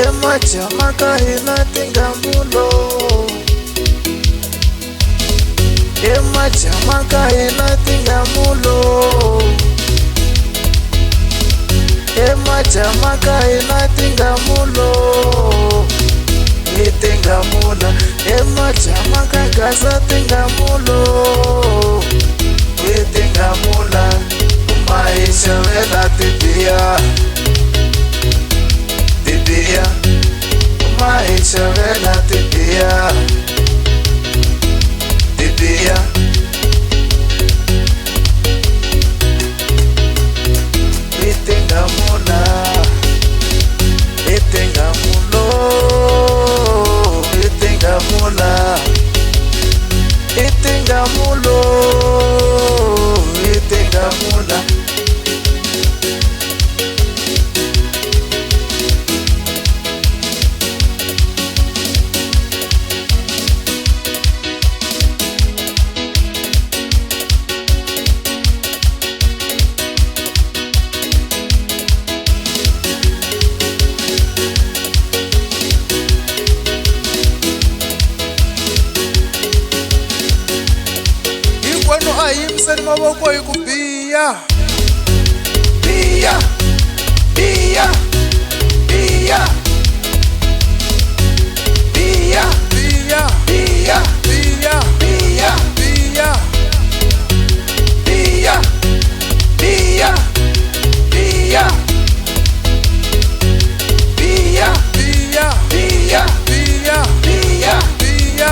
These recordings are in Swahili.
Emachama kahina tingamulo, emachama kahina tingamulo, emachama kahina tingamulo, itingamula, emachama kagaza tingamulo, itingamula, maisha vela tibia. Tibia, maisha vela tibia, tibia, itingamula, itingamulo, itingamula, itingamulo, itingamula. Kwano ayimseni maboko ikubiya Biya, biya, biya, biya, biya biya, biya biya, biya biya, biya, biya, biya, biya biya, biya biya. biya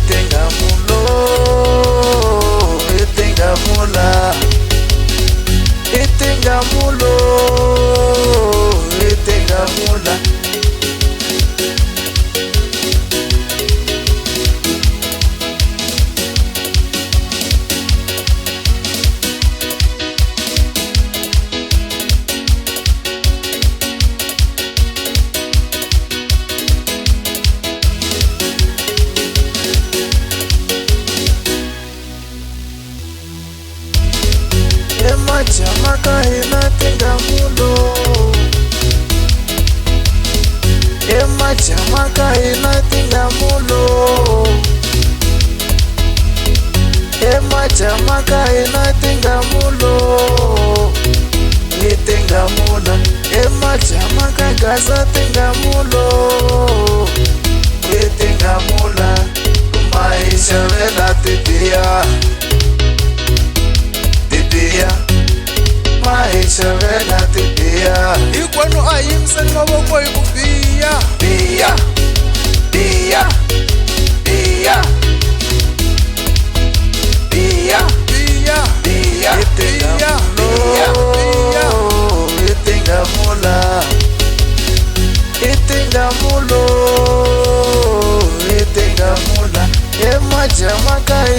Itingamulo, itingamula, itingamulo, itingamula. Emachama kahina tingamulo, emachama kahina tingamulo, emachama kahina tingamulo, itingamula, emachama kagaza tingamulo, itingamula, maisha vela tibia. Tibia, maisha vela tibia. Ikwano ayimseni maboko ikubiya Biya, biya, biya, biya, biya biya, biya itingamula, itingamulo, itingamula, emachama kahina